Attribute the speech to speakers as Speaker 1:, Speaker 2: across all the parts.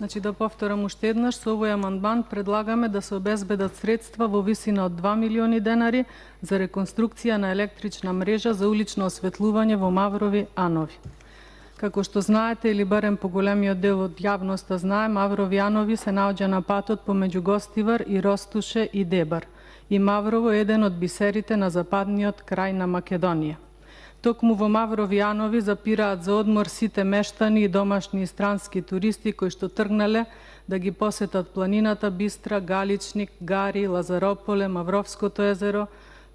Speaker 1: Значи да повторам уште еднаш, со овој амандман предлагаме да се обезбедат средства во висина од 2 милиони денари за реконструкција на електрична мрежа за улично осветлување во Маврови Анови. Како што знаете, или барем поголемиот дел од јавноста знае, Маврови Анови се наоѓа на патот помеѓу Гостивар и Ростуше и Дебар. И Маврово е еден од бисерите на западниот крај на Македонија. Токму во Маврови Анови запираат за одмор сите мештани и домашни и странски туристи кои што тргнале да ги посетат планината Бистра, Галичник, Гари, Лазарополе, Мавровското езеро,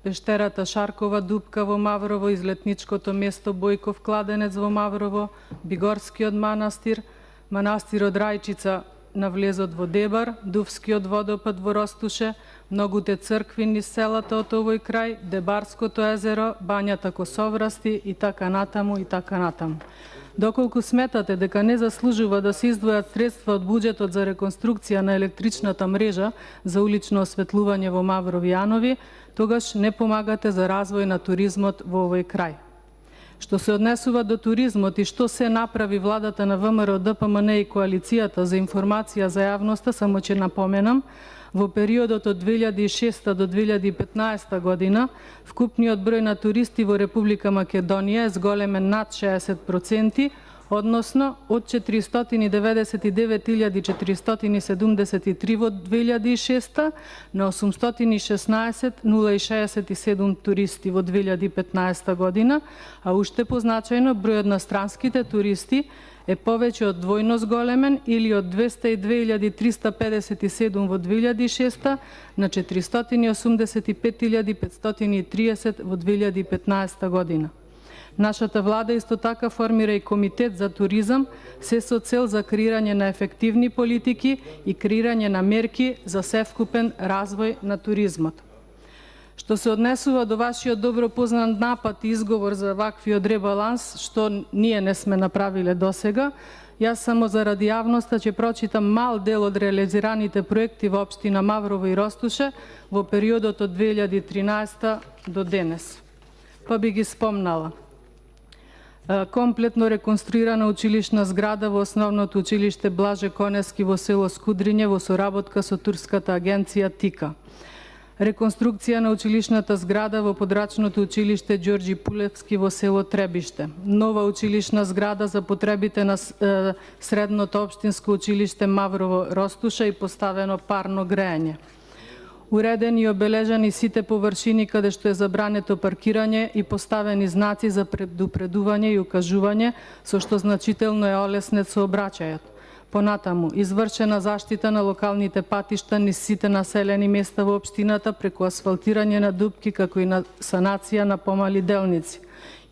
Speaker 1: пештерата Шаркова дупка во Маврово, излетничкото место Бојков кладенец во Маврово, Бигорскиот манастир, манастирот Рајчица на влезот во Дебар, Дувскиот водопад во Ростуше, многуте цркви низ селата од овој крај, Дебарското езеро, бањата Косоврасти и така натаму и така натаму. Доколку сметате дека не заслужува да се издвојат средства од буџетот за реконструкција на електричната мрежа за улично осветлување во Маврови Анови, тогаш не помагате за развој на туризмот во овој крај. Што се однесува до туризмот и што се направи владата на ВМРО, ДПМН и коалицијата за информација за јавноста, само ќе напоменам, во периодот од 2006 до 2015 година, вкупниот број на туристи во Република Македонија е зголемен над 60%, односно од 499.473 во 2006 на 816.067 туристи во 2015 година, а уште позначајно бројот на странските туристи е повеќе од двојно зголемен или од 202.357 во 2006 на 485.530 во 2015 година. Нашата влада исто така формира и комитет за туризам, се со цел за креирање на ефективни политики и креирање на мерки за севкупен развој на туризмот. Што се однесува до вашиот добро познат напад и изговор за ваквиот ребаланс, што ние не сме направиле досега, јас само заради јавноста ќе прочитам мал дел од реализираните проекти во општина Маврово и Ростуше во периодот од 2013 до денес. Па би ги спомнала. Комплетно реконструирана училишна зграда во основното училиште Блаже Конески во село Скудриње во соработка со турската агенција ТИКА. Реконструкција на училишната зграда во подрачното училиште Ѓорѓи Пулевски во село Требиште. Нова училишна зграда за потребите на средното општинско училиште Маврово Ростуша и поставено парно грејање. Уредени и обележани сите површини каде што е забрането паркирање и поставени знаци за предупредување и укажување, со што значително е олеснет сообраќајот. Понатаму, извршена заштита на локалните патишта низ сите населени места во општината преку асфалтирање на дупки, како и на санација на помали делници.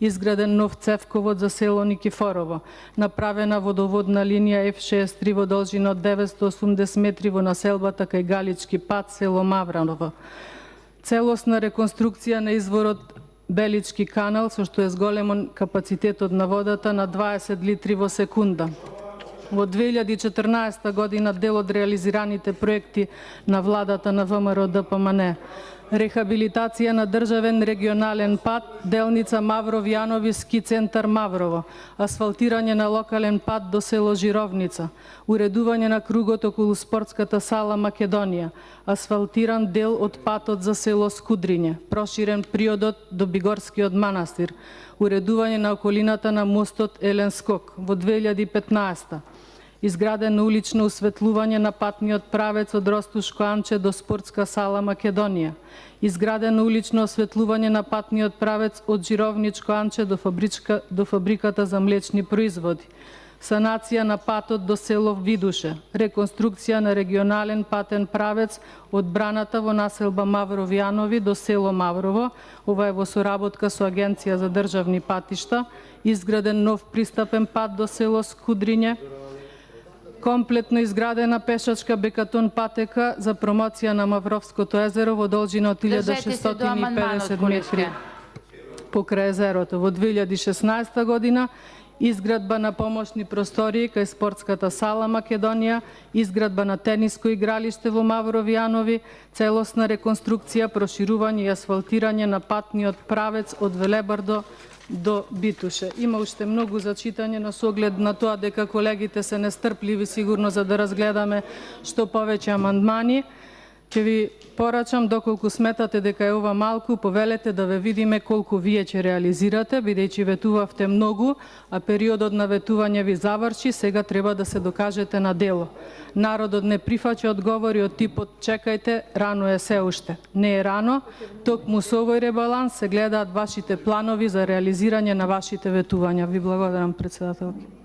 Speaker 1: Изграден нов цевковод за село Никифорово, направена водоводна линија F63 во должина од 980 метри во населбата кај Галички пат, село Мавраново. Целосна реконструкција на изворот Белички канал, со што е зголемон капацитетот на водата на 20 литри во секунда. Во 2014 година дел од реализираните проекти на владата на ВМРО ДПМН. Рехабилитација на државен регионален пат, делница Маврови Анови ски центар Маврово, асфалтирање на локален пат до село Жировница, уредување на кругот околу спортската сала Македонија, асфалтиран дел од патот за село Скудриње, проширен приодот до Бигорскиот манастир, уредување на околината на мостот Елен Скок во 2015. Изградено улично осветлување на патниот правец од Ростушко Анче до спортска сала Македонија. Изградено улично осветлување на патниот правец од Жировничко Анче до фабриката за млечни производи. Санација на патот до село Видуше. Реконструкција на регионален патен правец од браната во населба Маврови Анови до село Маврово. Ова е во соработка со Агенција за државни патишта. Изграден нов пристапен пат до село Скудриње. Комплетно изградена пешачка бекатон патека за промоција на Мавровското езеро во должина од 1650 метри покрај езерото. Во 2016 година изградба на помошни простории кај спортската сала Македонија, изградба на тениско игралиште во Маврови Анови, целосна реконструкција, проширување и асфалтирање на патниот правец од Велебар до до Битуше. Има уште многу за читање, но со оглед на тоа дека колегите се нестрпливи сигурно за да разгледаме што повеќе амандмани, ќе ви порачам, доколку сметате дека е ова малку, повелете да ве видиме колку вие ќе реализирате, бидејќи ветувавте многу, а периодот на ветување ви заврши, сега треба да се докажете на дело. Народот не прифаќа одговори од типот чекајте, рано е се уште. Не е рано, токму со овој ребаланс се гледаат вашите планови за реализирање на вашите ветувања. Ви благодарам, председателки.